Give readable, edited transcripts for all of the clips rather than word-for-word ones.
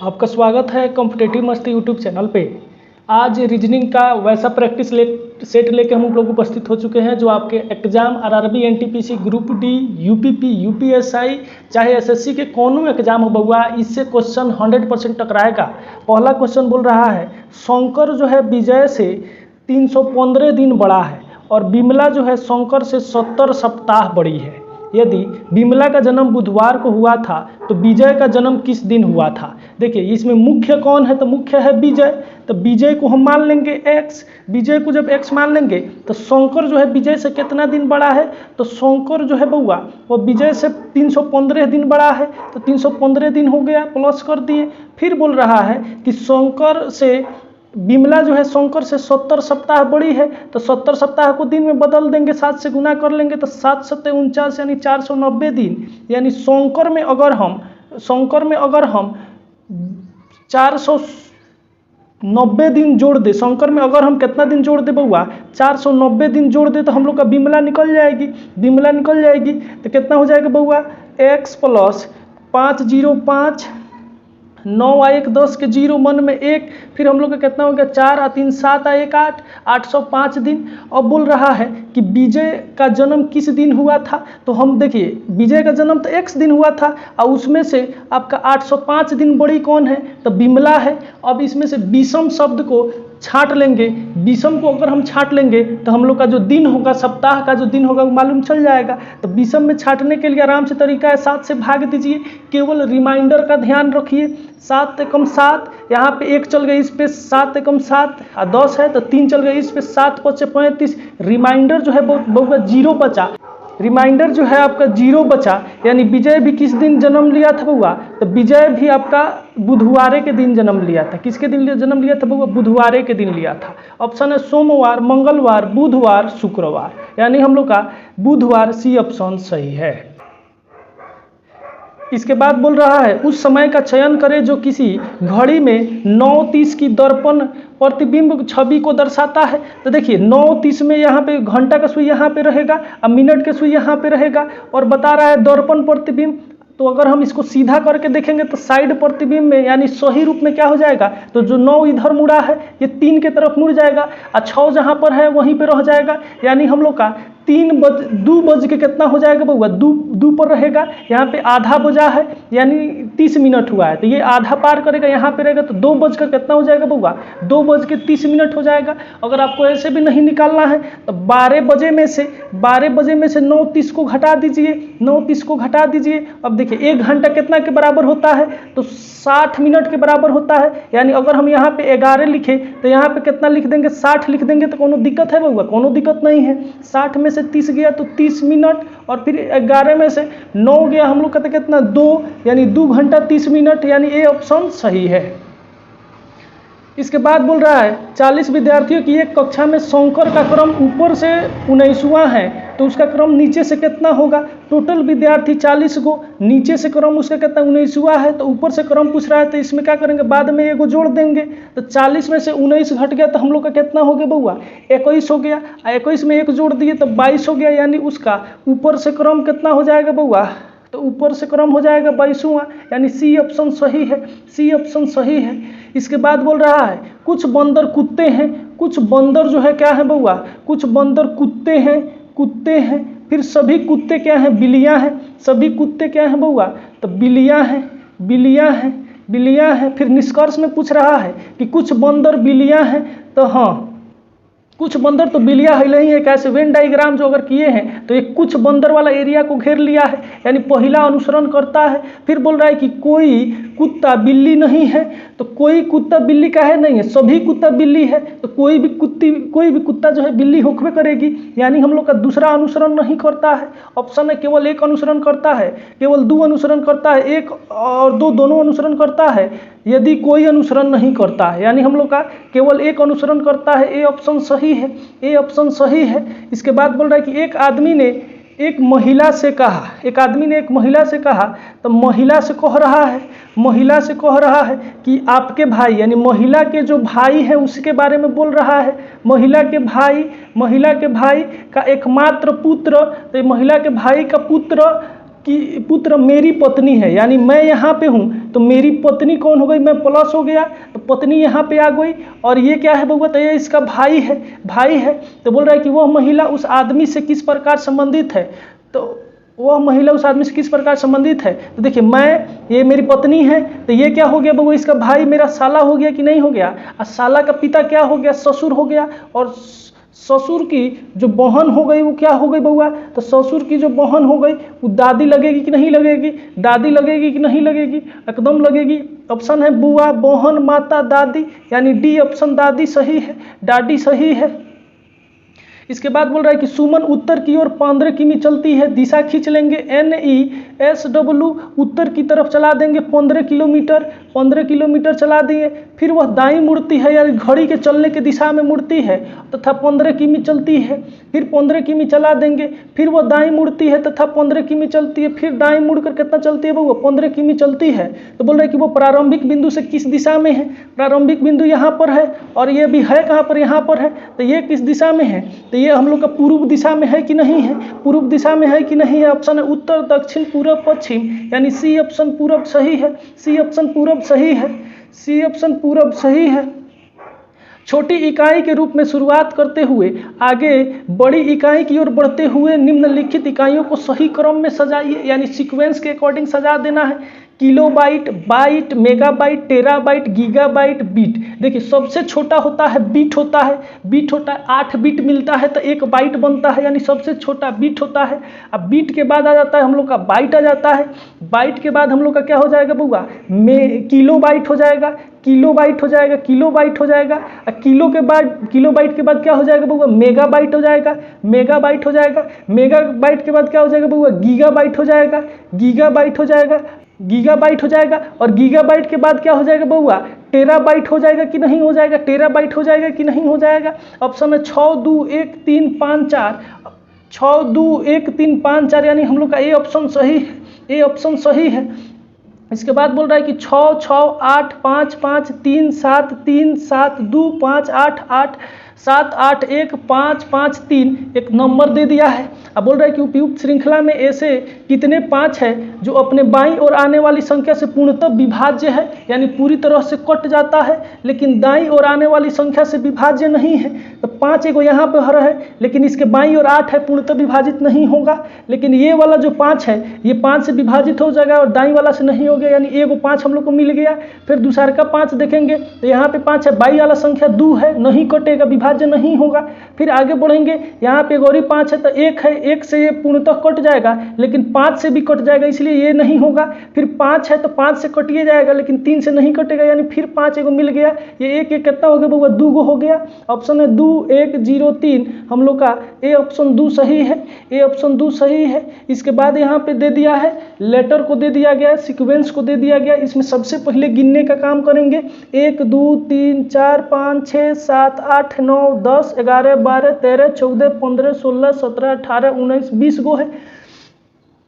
आपका स्वागत है कॉम्पिटेटिव मस्ती यूट्यूब चैनल पे। आज रीजनिंग का वैसा प्रैक्टिस सेट लेके हम लोग उपस्थित हो चुके हैं जो आपके exam RRB, NTPC, group D, UPP, UPSI चाहे एसएससी के कोनो एग्जाम हो बउआ, इससे क्वेश्चन 100% टकराएगा। पहला क्वेश्चन बोल रहा है शंकर जो है विजय से 315 दिन बड़ा है और बिमला जो है शंकर से 70 सप्ताह बड़ी है। यदि बिमला का जन्म बुधवार को हुआ था तो विजय का जन्म किस दिन हुआ था। देखिए इसमें मुख्य कौन है, तो मुख्य है विजय, तो विजय को हम मान लेंगे x। विजय को जब x मान लेंगे तो शंकर जो है विजय से कितना दिन बड़ा है, तो शंकर जो है बउआ वो विजय से 315 दिन बड़ा है, तो 315 दिन हो गया, प्लस कर दिए। फिर बोल रहा है कि शंकर से बिमला जो है शंकर से 70 सप्ताह बड़ी है, तो 70 सप्ताह को दिन में बदल देंगे, 7 से गुना कर लेंगे तो 7 सत्ते 49 यानी 490 दिन। यानी शंकर में अगर हम 490 दिन जोड़ दे, शंकर में अगर हम कितना दिन जोड़ दे बउआ 490 दिन जोड़ दे तो हम लोग का बिमला निकल जाएगी। तो कितना हो जाएगा बउआ x प्लस 505 9 आ 1 10 के 0 मन में 1, फिर हम लोग का कितना हो गया 4 आ 3 7 आ 1 8, 805 दिन। अब बोल रहा है कि विजय का जन्म किस दिन हुआ था, तो हम देखिए विजय का जन्म तो x दिन हुआ था और उसमें से आपका 805 दिन बड़ी कौन है, तो बिमला है। अब इसमें से विषम शब्द को छांट लेंगे, विषम को अगर हम छांट लेंगे तो हम लोग का जो दिन होगा, सप्ताह का जो दिन होगा वो मालूम चल जाएगा। तो विषम में छांटने के लिए आराम से तरीका है, 7 से भाग दीजिए, केवल रिमाइंडर का ध्यान रखिए। 7 एकम 7, यहाँ पे 1 चल गई, इस पे 7 एकम 7 और 10 है तो 3 चल गई, इस पे 7 पचे 35, रिमाइंडर जो है बहुत 0 बचा, रिमाइंडर जो है आपका 0 बचा। यानी विजय भी किस दिन जन्म लिया था बउआ, तो विजय भी आपका बुधवारे के दिन जन्म लिया था। किसके दिन जन्म लिया था बउआ, बुधवारे के दिन लिया था। ऑप्शन है सोमवार, मंगलवार, बुधवार, शुक्रवार, यानी हम लोग का बुधवार, सी ऑप्शन सही है। इसके बाद बोल रहा है उस समय का चयन करें जो किसी घड़ी में 9:30 की दर्पण प्रतिबिंब छवि को दर्शाता है। तो देखिए 9:30 में यहाँ पे घंटा का सुई यहाँ पे रहेगा और मिनट का सुई यहाँ पे रहेगा और बता रहा है दर्पण प्रतिबिंब। तो अगर हम इसको सीधा करके देखेंगे तो साइड प्रतिबिंब में यानी सही रूप में क्या हो जाएगा, तो जो 9 इधर मुड़ा है ये 3 के तरफ मुड़ जाएगा और 6 जहाँ पर है वहीं पे रह जाएगा। यानी हम लोग का 2 बज के कितना हो जाएगा बउआ, 2 पर रहेगा। यहाँ पे आधा बजा है यानी 30 मिनट हुआ है, तो ये आधा पार करेगा, यहाँ पे रहेगा तो 2 बजकर कितना हो जाएगा बउआ, 2 बज के 30 मिनट हो जाएगा। अगर आपको ऐसे भी नहीं निकालना है तो 12 बजे में से 9:30 को घटा दीजिए, 9:30 को घटा दीजिए। अब देखिए 1 घंटा कितना के बराबर होता है, तो 60 मिनट के बराबर होता है। यानी अगर हम यहाँ पे 11 लिखे तो यहाँ पे कितना लिख देंगे, 60 लिख देंगे। तो कोनो दिक्कत है बउआ, कोनो दिक्कत नहीं है। 60 में से 30 गया तो 30 मिनट और फिर 11 में से 9 गया, हम लोग कहते कितना 2, यानी 2 घंटा 30 मिनट, यानी ए ऑप्शन सही है। इसके बाद बोल रहा है 40 विद्यार्थियों की एक कक्षा में शंकर का क्रम ऊपर से 19वां है तो उसका क्रम नीचे से कितना होगा। टोटल विद्यार्थी 40 को, नीचे से क्रम उसका कितना 19वां है, तो ऊपर से क्रम पूछ रहा है तो इसमें क्या करेंगे, बाद में एगो जोड़ देंगे। तो 40 में से 19 घट गया तो हम लोग का कितना हो गया बउआ, 21 हो गया। 21 में 1 जोड़ दिए तो 22 हो गया, यानी उसका ऊपर से क्रम कितना हो जाएगा बउआ, तो ऊपर से क्रम हो जाएगा 22वां, यानी सी ऑप्शन सही है, सी ऑप्शन सही है। इसके बाद बोल रहा है कुछ बंदर कुत्ते हैं, कुछ बंदर जो है क्या है बउआ, कुछ बंदर कुत्ते हैं, फिर सभी कुत्ते क्या हैं, बिल्लियां हैं। सभी कुत्ते क्या हैं बउआ, तो बिल्लियां हैं। फिर निष्कर्ष में पूछ रहा है कि कुछ बंदर बिल्लियां हैं, तो हाँ कुछ बंदर तो बिल्लियां है ही है। कैसे वेन डायग्राम जो अगर किए हैं तो ये कुछ बंदर वाला एरिया को घेर लिया है, यानी पहला अनुसरण करता है। फिर बोल रहा है कि कोई कुत्ता बिल्ली नहीं है, तो कोई कुत्ता बिल्ली का है नहीं है, सभी कुत्ता बिल्ली है, तो कोई भी कुत्ता जो है बिल्ली होकर करेगी, यानी हम लोग का दूसरा अनुसरण नहीं करता है। ऑप्शन है केवल 1 अनुसरण करता है, केवल 2 अनुसरण करता है, 1 और 2 दोनों अनुसरण करता है, यदि कोई अनुसरण नहीं करता है, यानी हम लोग का केवल 1 अनुसरण करता है। ए ऑप्शन सही है, ए ऑप्शन सही है। इसके बाद बोल रहा है कि एक आदमी ने एक महिला से कहा, तो महिला से कह रहा है कि आपके भाई, यानी महिला के जो भाई है उसके बारे में बोल रहा है। महिला के भाई का एकमात्र पुत्र, तो महिला के भाई का पुत्र कि पुत्र मेरी पत्नी है, यानी मैं यहाँ पे हूँ तो मेरी पत्नी कौन हो गई, मैं प्लस हो गया तो पत्नी यहाँ पे आ गई। और ये क्या है बउआ, तो ये इसका भाई है। तो बोल रहा है कि वह महिला उस आदमी से किस प्रकार संबंधित है, तो वह महिला उस आदमी से किस प्रकार संबंधित है। तो देखिए ये मेरी पत्नी है, तो ये क्या हो गया बउआ, इसका भाई मेरा साला हो गया कि नहीं हो गया। और साला का पिता क्या हो गया, ससुर हो गया। और ससुर की जो बहन हो गई वो क्या हो गई बउआ, तो ससुर की जो बहन हो गई वो दादी लगेगी कि नहीं लगेगी, दादी लगेगी कि नहीं लगेगी, एकदम लगेगी। ऑप्शन है बुआ, बहन, माता, दादी, यानी डी ऑप्शन दादी सही है, दादी सही है। इसके बाद बोल रहा है कि सुमन उत्तर की ओर 15 किमी चलती है, दिशा खींच लेंगे NESW, उत्तर की तरफ चला देंगे 15 किलोमीटर चला दिए। फिर वह दाईं मुड़ती है, यानी घड़ी के चलने की दिशा में मुड़ती है तथा 15 किमी चलती है। फिर 15 किमी चला देंगे, फिर वह दाईं मुड़ती है तथा 15 किमी चलती है। फिर दाईं मुड़कर कितना चलती है वो 15 किमी चलती है। तो बोल रहे हैं कि वो प्रारंभिक बिंदु से किस दिशा में है, प्रारंभिक बिंदु यहाँ पर है और ये भी है कहाँ पर, यहाँ पर है। तो ये किस दिशा में है, तो ये हम लोग का पूर्व दिशा में है कि नहीं है, पूर्व दिशा में है कि नहीं है। ऑप्शन है उत्तर, दक्षिण, पूरब, पश्चिम, यानी सी ऑप्शन पूरब सही है, सी ऑप्शन पूरब सही है, सी ऑप्शन पूरब सही है। छोटी इकाई के रूप में शुरुआत करते हुए आगे बड़ी इकाई की ओर बढ़ते हुए निम्नलिखित इकाइयों को सही क्रम में सजाइए, यानी सीक्वेंस के अकॉर्डिंग सजा देना है। Kilobyte, byte, megabyte, terabyte, gigabyte, bit. देखिए सबसे छोटा होता है बीट होता है, 8 बीट मिलता है तो 1 बाइट बनता है, यानी सबसे छोटा बीट होता है। अब बीट के बाद आ जाता है हम लोग का बाइट आ जाता है, बाइट के बाद हम लोग का क्या हो जाएगा बउआ, किलोबाइट हो जाएगा, किलोबाइट हो जाएगा, किलोबाइट हो जाएगा। और किलोबाइट के बाद क्या हो जाएगा बउआ, मेगाबाइट हो जाएगा, मेगाबाइट हो जाएगा। मेगाबाइट के बाद क्या हो जाएगा बउआ, गीगाबाइट हो जाएगा, गीगाबाइट हो जाएगा, गीगाबाइट हो जाएगा। और गीगाबाइट के बाद क्या हो जाएगा बउआ, टेराबाइट हो जाएगा कि नहीं हो जाएगा, टेराबाइट हो जाएगा कि नहीं हो जाएगा। ऑप्शन है 6, 2, 1, 3, 5, 4, 6, 2, 1, 3, 5, 4, यानी हम लोग का ए ऑप्शन सही है, ए ऑप्शन सही है। इसके बाद बोल रहा है कि 6, 6, 8, 5, 5, 3, 7, 3, 7, 2, 5, 8, 8, 7, 8, 1, 5, 5, 3, एक नंबर दे दिया है। अब बोल रहा है कि उपयुक्त श्रृंखला में ऐसे कितने 5 है जो अपने बाईं ओर आने वाली संख्या से पूर्णतः विभाज्य है, यानी पूरी तरह से कट जाता है, लेकिन दाईं ओर आने वाली संख्या से विभाज्य नहीं है। तो 5 एगो यहाँ पर हर है, लेकिन इसके बाईं ओर 8 है, पूर्णतः विभाजित नहीं होगा। लेकिन ये वाला जो 5 है ये 5 से विभाजित हो जाएगा और दाईं वाला से नहीं हो गया, यानी एगो 5 हम लोग को मिल गया। फिर दूसरा का 5 देखेंगे तो यहाँ पे 5 है, बाईं वाला संख्या 2 है, नहीं कटेगा, विभाज्य नहीं होगा। फिर आगे बढ़ेंगे, यहाँ पे गौरी 5 है तो 1 है, 1 से ये पूर्णतः कट जाएगा, लेकिन 5 से भी कट जाएगा, इसलिए ये नहीं होगा। फिर 5 है तो 5 से कटिए जाएगा, लेकिन 3 से नहीं कटेगा, यानी फिर 5 एगो मिल गया। ये एक कितना हो गया बउआ, 2 गो हो गया। ऑप्शन है 2, 1, 0, 3, हम लोग का ए ऑप्शन 2 सही है, ए ऑप्शन 2 सही है। इसके बाद यहाँ पे दे दिया है लेटर को दे दिया गया, सीक्वेंस को दे दिया गया। इसमें सबसे पहले गिनने का काम करेंगे, 1, 2, 3, 4, 5, 6, 7, 8, 9, 10, 11, 12, 13, 14, 15, 16, 17, 18, 19, 20 गो है।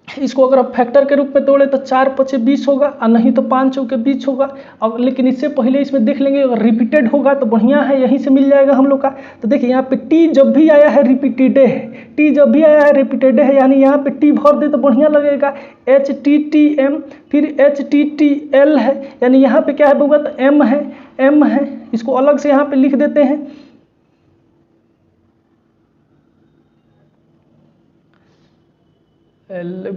इसको अगर आप फैक्टर के रूप में तोड़े तो 4, 5, 20 होगा, और नहीं तो 5, 4, 20 होगा। और लेकिन इससे पहले इसमें देख लेंगे अगर रिपीटेड होगा तो बढ़िया है, यहीं से मिल जाएगा हम लोग का। तो देखिए यहाँ पे टी जब भी आया है रिपीटेड है, टी जब भी आया है रिपीटेड है, यानी यहाँ पे टी भर दे तो बढ़िया लगेगा। HTTM, फिर HTTL है, यानी यहाँ पे क्या है बउआ, तो M है, M है। इसको अलग से यहाँ पे लिख देते हैं।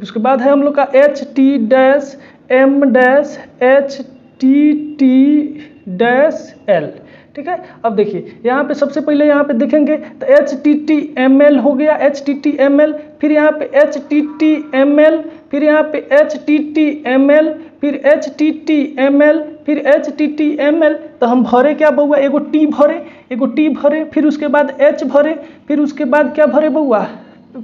उसके बाद है हम लोग का HT-M-HTT-L, ठीक है। अब देखिए यहाँ पे सबसे पहले यहाँ पे देखेंगे तो HTTML हो गया, HTTML, फिर यहाँ पे HTTML, फिर यहाँ पे HTTML, फिर HTTML, फिर HTTML। तो हम भरे क्या बउआ, एगो टी भरे, एगो टी भरे, फिर उसके बाद H भरे, फिर उसके बाद क्या भरे बउआ,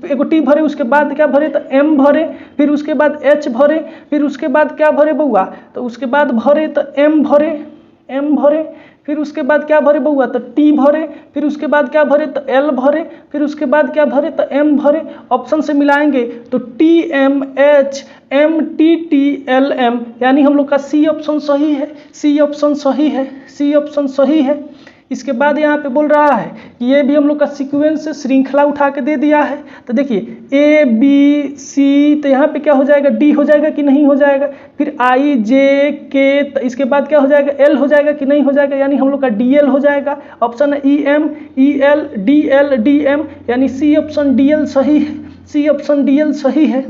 एगो टी भरे, उसके बाद क्या भरे तो M भरे, फिर उसके बाद H भरे, फिर उसके बाद क्या भरे बउआ, तो उसके बाद भरे तो M भरे, M भरे, फिर उसके बाद क्या भरे बउआ तो T भरे, फिर उसके बाद क्या भरे तो L भरे, फिर उसके बाद क्या भरे तो M भरे। ऑप्शन से मिलाएंगे तो TMHMTTLM, यानी हम लोग का सी ऑप्शन सही है, सी ऑप्शन सही है, सी ऑप्शन सही है। इसके बाद यहाँ पे बोल रहा है कि ये भी हम लोग का सीक्वेंस श्रृंखला उठा के दे दिया है। तो देखिए ए बी सी, तो यहाँ पे क्या हो जाएगा, डी हो जाएगा कि नहीं हो जाएगा। फिर आई जे के, तो इसके बाद क्या हो जाएगा, एल हो जाएगा कि नहीं हो जाएगा, यानी हम लोग का डी एल हो जाएगा। ऑप्शन है E M, E L, D M, यानी सी ऑप्शन डी एल सही है, सी ऑप्शन डी एल सही है।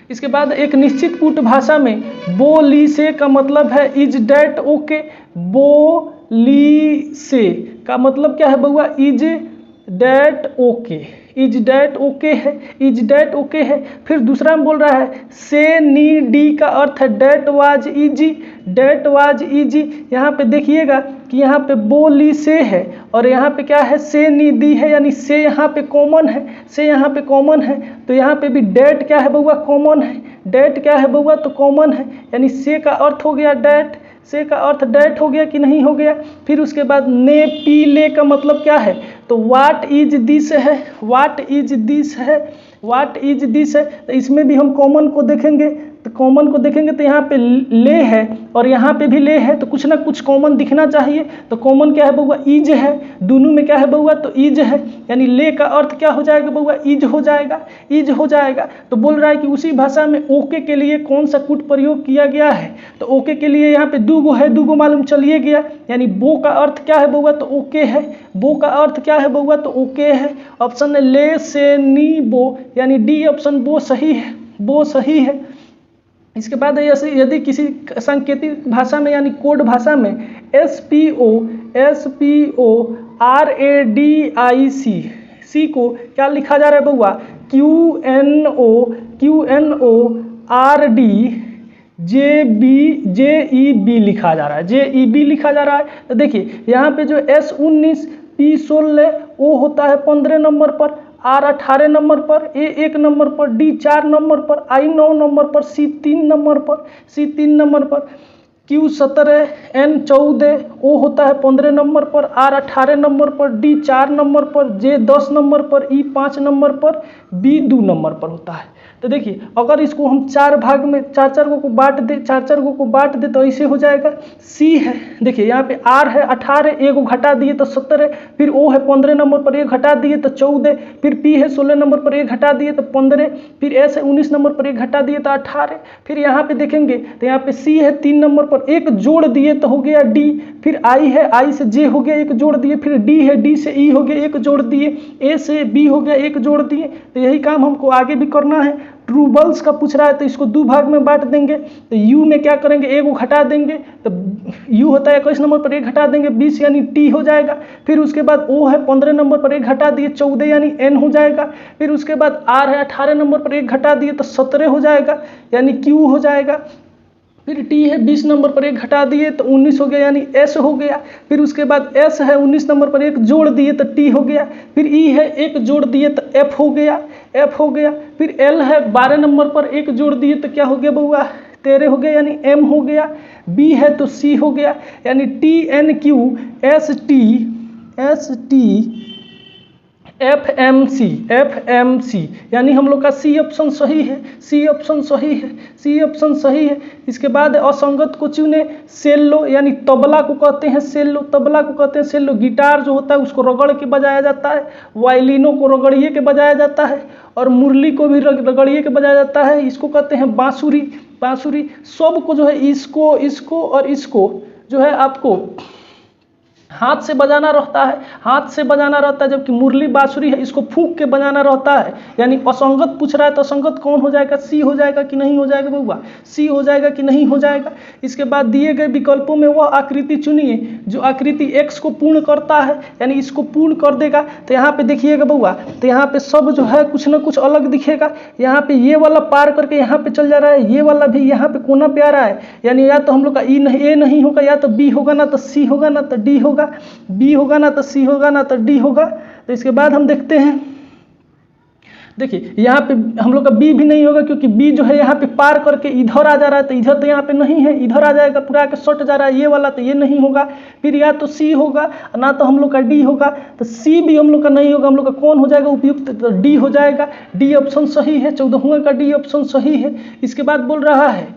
इसके बाद एक निश्चित कूट भाषा में बोली से का मतलब है इज डैट ओके। बोली से का मतलब क्या है बउआ, is that okay, is that okay है, इज डैट ओके है। फिर दूसरा में बोल रहा है से नी डी का अर्थ है that was easy, that was easy. यहाँ पे देखिएगा कि यहाँ पे बोली से है और यहाँ पे क्या है, से नी दी है, यानी से यहाँ पे कॉमन है, से यहाँ पे कॉमन है। तो यहाँ पे भी डैट क्या है बउआ, कॉमन है। डैट क्या है बउआ, तो कॉमन है, यानी से का अर्थ हो गया डैट, से का अर्थ डैट हो गया कि नहीं हो गया। फिर उसके बाद ने पी ले का मतलब क्या है, तो व्हाट इज दिस है, व्हाट इज दिस है, व्हाट इज दिस है। तो इसमें भी हम कॉमन को देखेंगे, तो कॉमन को देखेंगे तो यहाँ पे ले है और यहाँ पे भी ले है, तो कुछ ना कुछ कॉमन दिखना चाहिए। तो कॉमन क्या है बउआ, इज है, दोनों में क्या है बउआ, तो इज है, यानी ले का अर्थ क्या हो जाएगा बउआ, इज हो जाएगा, इज हो जाएगा। तो बोल रहा है कि उसी भाषा में ओके के लिए कौन सा कूट प्रयोग किया गया है, तो ओके के लिए यहाँ पे दूगो है, दूगो मालूम चलिए गया, यानी बो का अर्थ क्या है बउआ, तो ओके है। बो का अर्थ क्या है बउआ, तो ओके है। ऑप्शन है ले से नी बो, यानी डी ऑप्शन बो सही है, बो सही है। इसके बाद ऐसे यदि किसी सांकेतिक भाषा में यानी कोड भाषा में S P O R A D I C को क्या लिखा जा रहा है बउआ, Q N O R D J E B लिखा जा रहा है, जे ई बी लिखा जा रहा है। तो देखिए यहाँ पे जो S19 P16 ओ होता है 15 नंबर पर, R 18 नंबर पर, A 1 नंबर पर, D 4 नंबर पर, I 9 नंबर पर, C 3 नंबर पर, Q 17, N 14, O होता है 15 नंबर पर, R 18 नंबर पर, D 4 नंबर पर, J 10 नंबर पर, E 5 नंबर पर, B 2 नंबर पर होता है। तो देखिए अगर इसको हम चार भाग में चार चार को बांट दे तो ऐसे हो जाएगा। सी है, देखिए यहाँ पे आर है 18, एगो घटा दिए तो 17, फिर ओ है 15 नंबर पर एक घटा दिए तो 14, फिर पी है 16 नंबर पर एक घटा दिए तो 15, फिर एस है 19 नंबर पर एक घटा दिए तो 18, फिर यहाँ पे देखेंगे तो यहाँ पे सी है 3 नंबर पर एक जोड़ दिए तो हो गया डी, फिर आई है आई से जे हो गया एक जोड़ दिए, फिर डी है डी से ई हो गया एक जोड़ दिए, ए से बी हो गया एक जोड़ दिए। तो यही काम हमको आगे भी करना है। ट्रूबल्स का पूछ रहा है तो इसको दो भाग में बांट देंगे। तो यू में क्या करेंगे, ए को घटा देंगे तो यू होता है 21 नंबर पर एक घटा देंगे 20 यानी टी हो जाएगा। फिर उसके बाद ओ है 15 नंबर पर एक घटा दिए 14 यानी एन हो जाएगा। फिर उसके बाद आर है 18 नंबर पर एक घटा दिए तो 17 हो जाएगा यानी क्यू हो जाएगा। फिर टी है 20 नंबर पर एक घटा दिए तो 19 हो गया यानी एस हो गया। फिर उसके बाद एस है 19 नंबर पर एक जोड़ दिए तो टी हो गया। फिर ई है एक जोड़ दिए तो एफ हो गया। फिर एल है 12 नंबर पर एक जोड़ दिए तो क्या हो गया बउआ 13 हो गया यानी एम हो गया। बी है तो सी हो गया यानी T N Q S T F M C यानी हम लोग का सी ऑप्शन सही है। इसके बाद असंगत को चुने। सेल्लो यानी तबला को कहते हैं सेल्लो। गिटार जो होता है उसको रगड़ के बजाया जाता है, वायलिनों को रगड़िए के बजाया जाता है और मुरली को भी रगड़िए के बजाया जाता है, इसको कहते हैं बांसुरी। सब को जो है इसको और इसको जो है आपको हाथ से बजाना रहता है, जबकि मुरली बांसुरी है इसको फूंक के बजाना रहता है। यानी असंगत पूछ रहा है तो असंगत कौन हो जाएगा, सी हो जाएगा कि नहीं हो जाएगा बउआ, सी हो जाएगा कि नहीं हो जाएगा। इसके बाद दिए गए विकल्पों में वह आकृति चुनिए जो आकृति एक्स को पूर्ण करता है, यानी इसको पूर्ण कर देगा। तो यहाँ पे देखिएगा बउआ, तो यहाँ पे सब जो है कुछ ना कुछ अलग दिखेगा। यहाँ पे ये वाला पार करके यहाँ पे चल जा रहा है, ये वाला भी यहाँ पे कोना पे आ रहा है, यानी या तो हम लोग का ए नहीं होगा, या तो बी होगा, ना तो सी होगा, ना तो डी होगा, बी होगा, ना तो सी होगा, ना तो डी होगा। तो इसके बाद हम देखते हैं, देखिए यहाँ पे हम लोग का बी भी नहीं होगा क्योंकि बी जो है यहाँ पे पार करके इधर आ जा रहा है, तो इधर तो यहाँ पे नहीं है, इधर आ जाएगा पूरा के सट जा रहा है ये वाला, तो ये नहीं होगा। फिर या तो सी होगा, ना तो हम लोग का डी होगा। तो सी भी हम लोग का नहीं होगा, हम लोग का कौन हो जाएगा उपयुक्त, तो डी हो जाएगा। डी ऑप्शन सही है, 14वां का डी ऑप्शन सही है। इसके बाद बोल रहा है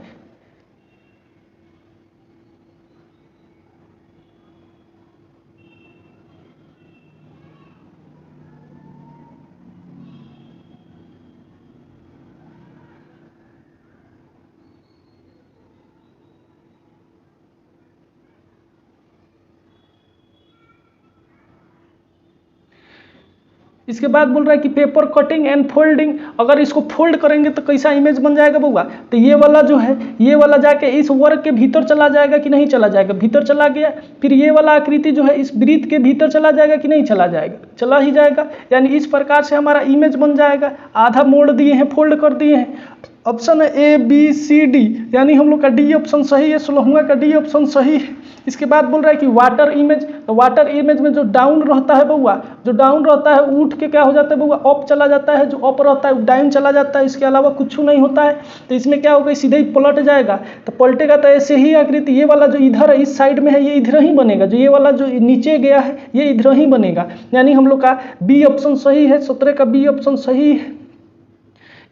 इसके बाद बोल रहा है कि पेपर कटिंग एंड फोल्डिंग, अगर इसको फोल्ड करेंगे तो कैसा इमेज बन जाएगा बउआ, तो ये वाला जो है ये वाला जाके इस वर्ग के भीतर चला जाएगा कि नहीं चला जाएगा, भीतर चला गया। फिर ये वाला आकृति जो है इस वृत्त के भीतर चला जाएगा कि नहीं चला जाएगा, चला ही जाएगा। यानी इस प्रकार से हमारा इमेज बन जाएगा। आधा मोड़ दिए हैं, फोल्ड कर दिए हैं। ऑप्शन है ए बी सी डी, यानी हम लोग का डी ऑप्शन सही है, 16वां का डी ऑप्शन सही है। इसके बाद बोल रहा है कि वाटर इमेज, तो वाटर इमेज में जो डाउन रहता है बउआ, जो डाउन रहता है उठ के क्या हो जाता है बउआ, अप चला जाता है, जो अप रहता है डाउन चला जाता है, इसके अलावा कुछ नहीं होता है। तो इसमें क्या होगा, सीधे ही पलट जाएगा। तो पलटेगा तो ऐसे ही आकृति, ये वाला जो इधर है इस साइड में है ये इधर ही बनेगा, जो ये वाला जो नीचे गया है ये इधर ही बनेगा। यानी हम लोग का बी ऑप्शन सही है, 17 का बी ऑप्शन सही है।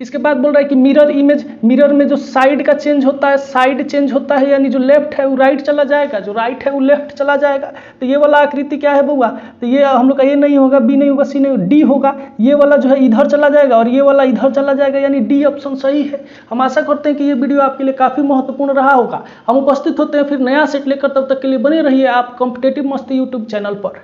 इसके बाद बोल रहा है कि मिरर इमेज, मिरर में जो साइड का चेंज होता है, साइड चेंज होता है, यानी जो लेफ्ट है वो राइट चला जाएगा, जो राइट है वो लेफ्ट चला जाएगा। तो ये वाला आकृति क्या है बउआ, तो ये हम लोग का ये नहीं होगा, बी नहीं होगा, सी नहीं होगा, डी होगा। ये वाला जो है इधर चला जाएगा और ये वाला इधर चला जाएगा, यानी डी ऑप्शन सही है। हम आशा करते हैं कि ये वीडियो आपके लिए काफ़ी महत्वपूर्ण रहा होगा। हम उपस्थित होते हैं फिर नया सेट लेकर, तब तक के लिए बने रहिए आप कॉम्पिटिटिव मस्ती यूट्यूब चैनल पर।